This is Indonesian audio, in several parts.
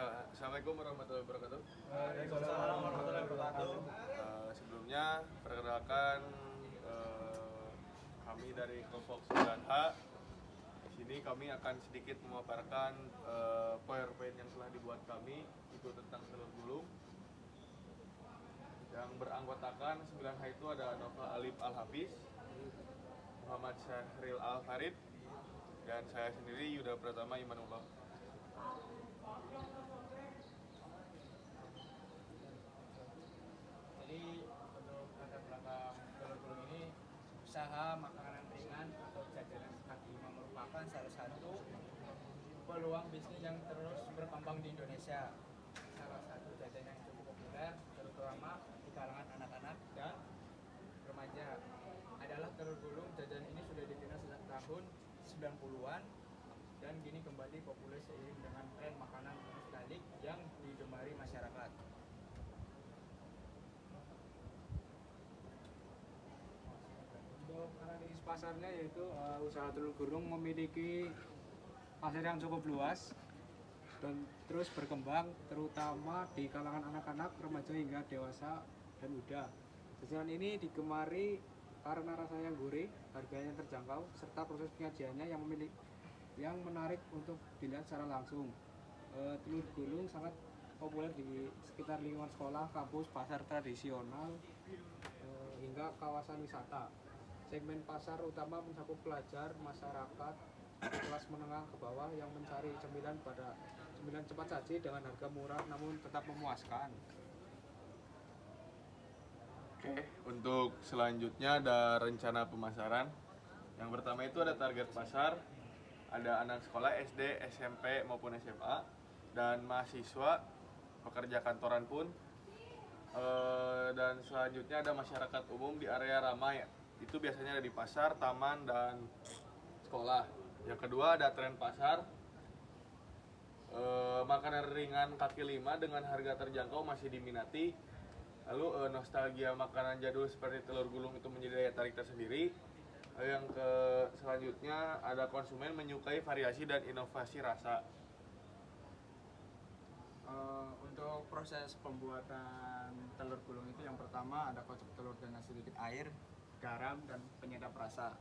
Assalamualaikum warahmatullahi wabarakatuh. Waalaikumsalam warahmatullahi wabarakatuh. Sebelumnya perkenalkan kami dari kelompok 9H. Di sini kami akan sedikit memaparkan PowerPoint yang telah dibuat kami itu tentang telur gulung. Yang beranggotakan 9H itu ada Nova Alif Al-Hafiz, Muhammad Syahril Al-Farid, dan saya sendiri Yuda Pratama Imanullah. Jadi untuk latar belakang telur gulung ini, usaha makanan ringan atau jajanan kaki lima merupakan salah satu peluang bisnis yang terus berkembang di Indonesia. Salah satu jajanan yang cukup populer, terutama di kalangan anak-anak dan remaja, adalah telur gulung. Jajanan ini sudah dikenal sejak tahun 90-an dan kini kembali populer seiring dengan tren makanan nostalgia yang digemari masyarakat. Untuk analisis pasarnya yaitu usaha telur gulung memiliki pasar yang cukup luas dan terus berkembang, terutama di kalangan anak-anak, remaja hingga dewasa dan muda. Jajanan ini digemari karena rasanya yang gurih, harganya yang terjangkau, serta proses penyajiannya yang menarik untuk dilihat secara langsung. Telur gulung sangat populer di sekitar lingkungan sekolah, kampus, pasar tradisional, hingga kawasan wisata. Segmen pasar utama mencakup pelajar, masyarakat kelas menengah ke bawah yang mencari cemilan cepat saji dengan harga murah namun tetap memuaskan. Oke, untuk selanjutnya ada rencana pemasaran. Yang pertama itu ada target pasar, ada anak sekolah SD, SMP maupun SMA, dan mahasiswa, pekerja kantoran pun. Dan selanjutnya ada masyarakat umum di area ramai. Itu biasanya ada di pasar, taman, dan sekolah. Yang kedua ada tren pasar, makanan ringan kaki lima dengan harga terjangkau masih diminati. Lalu nostalgia makanan jadul seperti telur gulung itu menjadi daya tarik tersendiri. Yang selanjutnya ada konsumen menyukai variasi dan inovasi rasa. Untuk proses pembuatan telur gulung itu, yang pertama ada kocok telur dengan sedikit air, garam, dan penyedap rasa.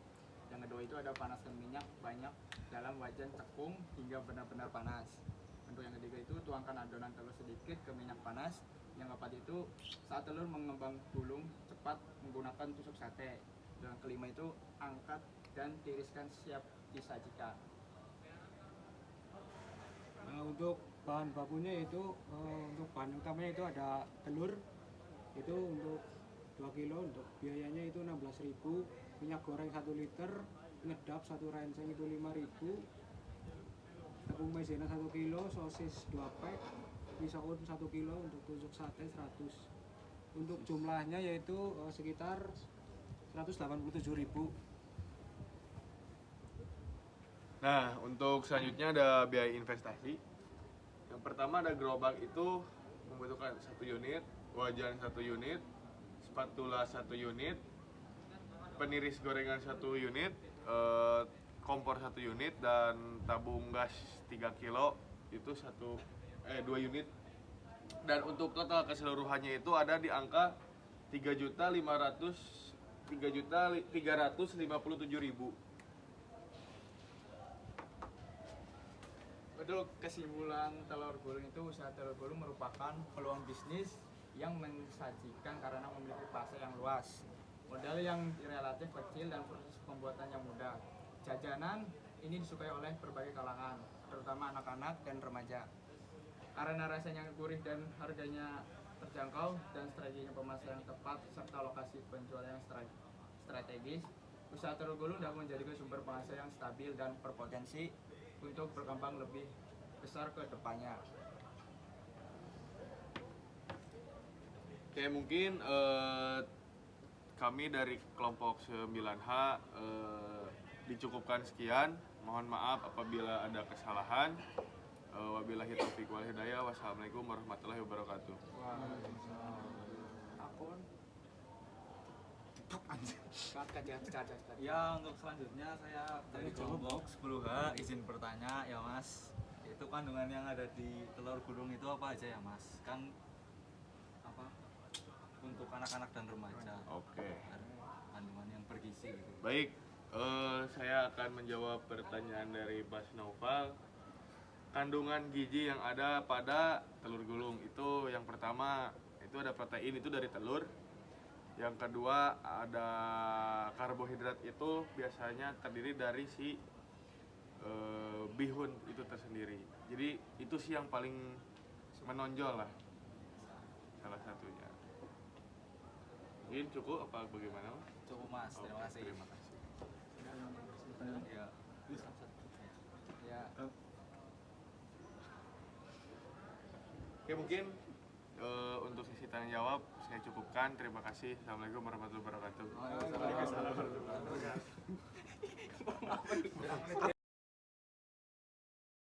Yang kedua itu ada panaskan minyak banyak dalam wajan cekung hingga benar-benar panas. Untuk yang ketiga itu tuangkan adonan telur sedikit ke minyak panas. Yang keempat itu saat telur mengembang gulung cepat menggunakan tusuk sate. Dan yang kelima itu angkat dan tiriskan siap disajikan. Untuk bahan bakunya itu untuk bahan utamanya itu ada telur itu untuk 2 kilo, untuk biayanya itu 16.000, minyak goreng 1 liter, ngedap 1 renceng itu 5.000, tepung maizena 1 kilo, sosis 2 pack, misoun 1 kilo, untuk tusuk sate 100. Untuk jumlahnya yaitu sekitar 187.000. Nah, untuk selanjutnya ada biaya investasi. Yang pertama ada gerobak, itu membutuhkan 1 unit, wajan 1 unit, spatula 1 unit, peniris gorengan 1 unit, kompor 1 unit, dan tabung gas 3 kilo itu 2 unit. Dan untuk total keseluruhannya itu ada di angka 3.357.000. Untuk kesimpulan telur gulung itu, usaha telur gulung merupakan peluang bisnis yang mensajikan karena memiliki pasar yang luas, modal yang relatif kecil, dan proses pembuatan yang mudah. Jajanan ini disukai oleh berbagai kalangan, terutama anak-anak dan remaja. Karena rasanya gurih dan harganya terjangkau dan strateginya pemasaran yang tepat serta lokasi penjualan yang strategis, usaha telur gulung dapat menjadi sumber penghasilan yang stabil dan berpotensi untuk berkembang lebih besar ke depannya. Oke, mungkin kami dari kelompok 9H dicukupkan sekian. Mohon maaf apabila ada kesalahan. Wabillahi taufiq wal hidayah. Wassalamualaikum warahmatullahi wabarakatuh. Ya, untuk selanjutnya saya dari kelompok 10H izin bertanya ya Mas. Itu kandungan yang ada di telur gulung itu apa aja ya Mas? Kan apa untuk anak-anak dan remaja. Oke. Kandungan yang bergizi gitu. Baik, saya akan menjawab pertanyaan dari Mas Naufal. Kandungan gizi yang ada pada telur gulung itu yang pertama itu ada protein itu dari telur. Yang kedua ada karbohidrat itu biasanya terdiri dari si bihun itu tersendiri. Jadi itu sih yang paling menonjol lah salah satunya. Mungkin cukup apa bagaimana? Mas? Cukup Mas, terima Oke, kasih. terima kasih. Ya. Ya. Oke mungkin untuk sesi tanya jawab saya cukupkan. Terima kasih. Assalamualaikum warahmatullahi wabarakatuh. Waalaikumsalam.